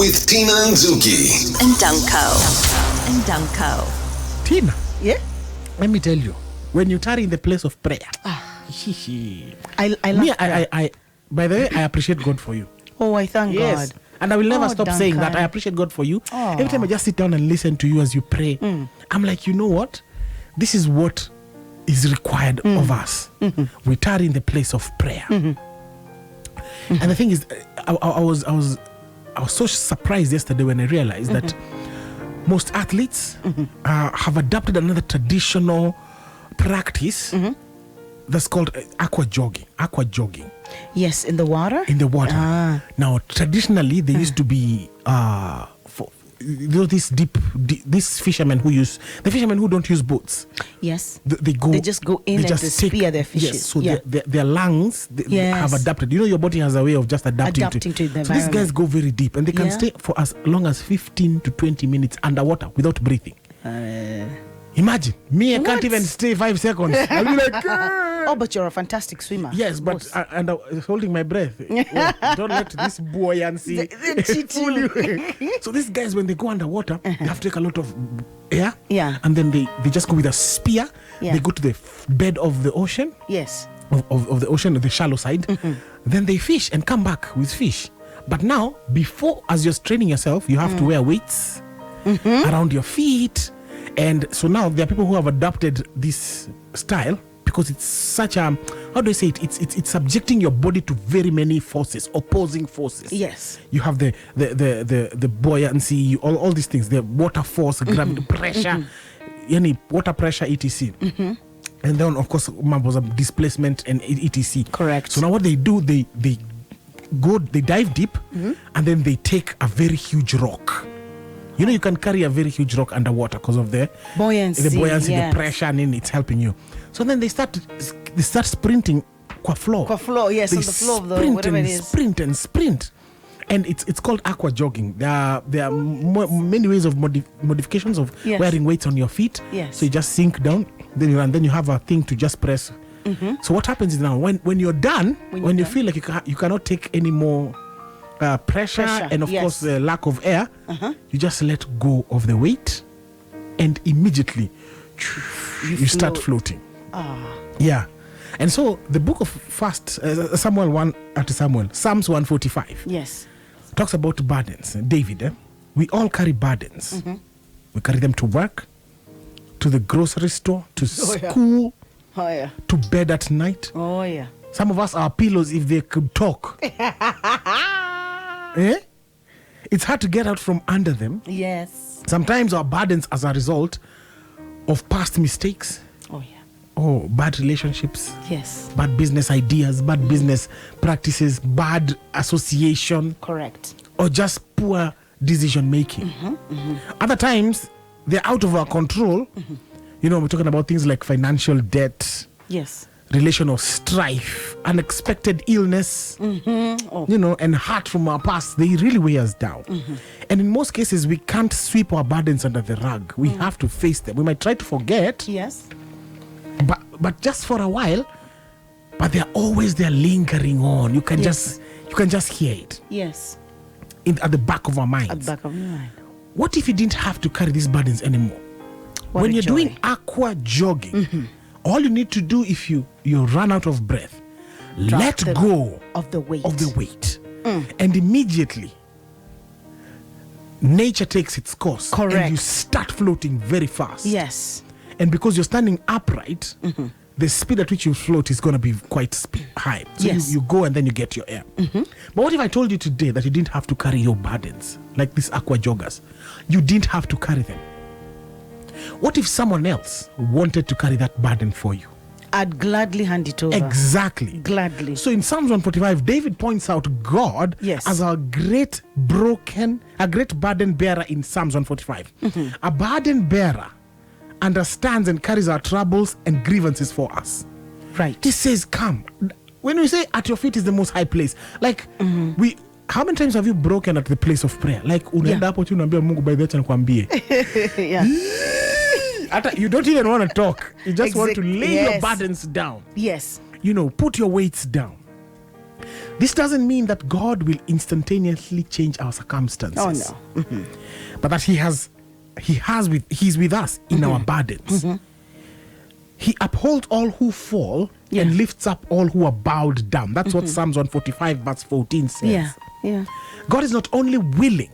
with Tina Nzuki and Dunko. Tina, Yeah? let me tell you, when you tarry in the place of prayer, I love I by the way, I appreciate God for you. Oh, I thank God. And I will never Oh, stop saying that. Duncan. I appreciate God for you. Oh. Every time I just sit down and listen to you as you pray, I'm like, you know what? This is what is required of us. We tarry in the place of prayer. And the thing is, I was so surprised yesterday when I realized that most athletes have adopted another traditional practice that's called aqua jogging. Yes, in the water? In the water. Ah. Now, traditionally, there used to be these fishermen who don't use boats. Yes. They just go in and they spear their fishes. Yes, so their lungs they have adapted. You know, your body has a way of just adapting to the environment. So these guys go very deep, and they can stay for as long as 15 to 20 minutes underwater without breathing. Imagine me, I can't even stay 5 seconds. I'll be like, oh, but you're a fantastic swimmer. yes, but I was holding my breath. Well, don't let this buoyancy fool you. So these guys, when they go underwater, they have to take a lot of air. Yeah. And then they just go with a spear. Yeah. They go to the bed of the ocean. Yes. Of the ocean, the shallow side. Then they fish and come back with fish. But now, as you're training yourself, you have to wear weights around your feet. And so now there are people who have adopted this style because it's such a, how do I say it? It's subjecting your body to very many forces, opposing forces. Yes. You have the buoyancy, all these things, the water force, gravity, pressure, any water pressure, etc. And then of course was a displacement and etc. Correct. So now what they do, they dive deep and then they take a very huge rock. You know, you can carry a very huge rock underwater because of the buoyancy, yes. The pressure, and then it's helping you. So then they start sprinting qua floor. Yes, on the floor of the whatever it is. Sprint. And it's called aqua jogging. There are many ways of modifications of wearing weights on your feet. Yes. So you just sink down, then you have a thing to just press. So what happens is now when you're done, when you feel like you cannot take any more pressure and of course the lack of air, you just let go of the weight and immediately you start floating. Yeah. And so the book of Psalms 145 talks about burdens. David, we all carry burdens. We carry them to work, to the grocery store, to school, to bed at night. Some of us, our pillows, if they could talk. It's hard to get out from under them. Yes. Sometimes our burdens as a result of past mistakes. Bad relationships. Yes. Bad business ideas, bad business practices, bad association. Correct. Or just poor decision making. Other times, they're out of our control. You know, we're talking about things like financial debt. Yes. Relational strife, unexpected illness, you know, and hurt from our past. They really weigh us down. And in most cases, we can't sweep our burdens under the rug. We have to face them. We might try to forget, but just for a while, but they're always there lingering on. You can just hear it. Yes. At the back of our minds. At the back of your mind. What if you didn't have to carry these burdens anymore? When you're doing aqua jogging, all you need to do if you run out of breath, let go of the weight. And immediately nature takes its course. Correct. And you start floating very fast. Yes. And because you're standing upright, the speed at which you float is going to be quite high. So you go and then you get your air. But what if I told you today that you didn't have to carry your burdens, like these aqua joggers? You didn't have to carry them. What if someone else wanted to carry that burden for you? I'd gladly hand it over. Exactly. Gladly. So in Psalms 145, David points out God as a great burden bearer in Psalms 145. A burden bearer understands and carries our troubles and grievances for us. Right. He says, come. When we say at your feet is the most high place, like how many times have you broken at the place of prayer? Like unaenda hapo tu unaambia Mungu by the way nikwambie. You don't even want to talk. You just want to lay your burdens down. Yes. You know, put your weights down. This doesn't mean that God will instantaneously change our circumstances. Oh no. But that He's with us in our burdens. He upholds all who fall and lifts up all who are bowed down. That's what Psalms 145 verse 14 says. Yeah. God is not only willing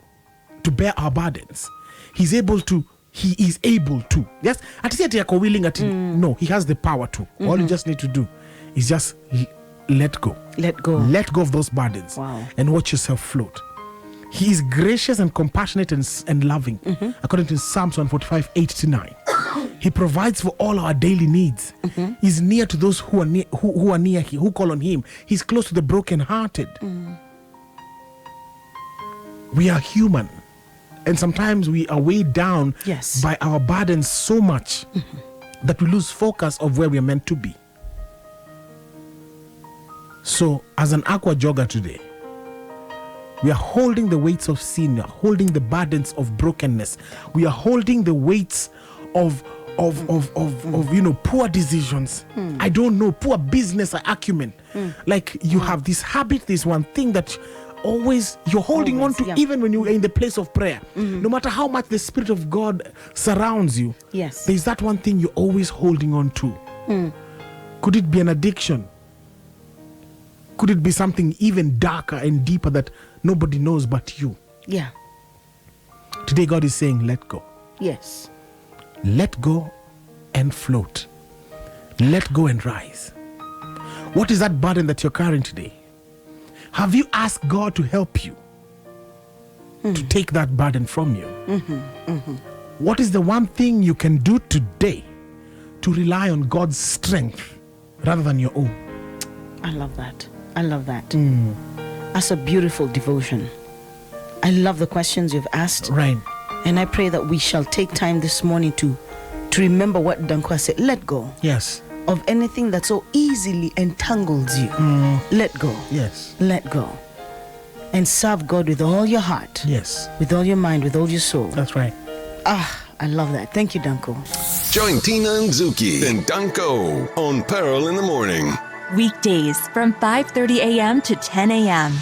to bear our burdens, He is able to. Yes, no, He has the power to. All you just need to do is just let go. Let go. Let go of those burdens. Wow. And watch yourself float. He is gracious and compassionate and loving, according to Psalms 145, 8-9. He provides for all our daily needs. He's near to those who are near Him, who call on Him. He's close to the brokenhearted. We are human, and sometimes we are weighed down by our burdens so much that we lose focus of where we are meant to be. So, as an aqua jogger today, we are holding the weights of sin. We are holding the burdens of brokenness. We are holding the weights of poor decisions. I don't know, poor business acumen. Like you have this habit, this one thing that always you're holding on to, even when you're in the place of prayer. No matter how much the Spirit of God surrounds you, there's that one thing you're always holding on to. Could it be an addiction? Could it be something even darker and deeper that nobody knows but you? Yeah. Today God is saying, let go. Yes. Let go and float. Let go and rise. What is that burden that you're carrying today? Have you asked God to help you to take that burden from you? What is the one thing you can do today to rely on God's strength rather than your own? I love that. That's a beautiful devotion. I love the questions you've asked. Right. And I pray that we shall take time this morning to remember what Dankwa said. Let go. Yes. Of anything that so easily entangles you. Let go. Yes. Let go. And serve God with all your heart. Yes. With all your mind, with all your soul. That's right. I love that. Thank you, Danko. Join Tina Nzuki and Danko on Pearl in the Morning. Weekdays from 5:30 a.m. to 10 a.m.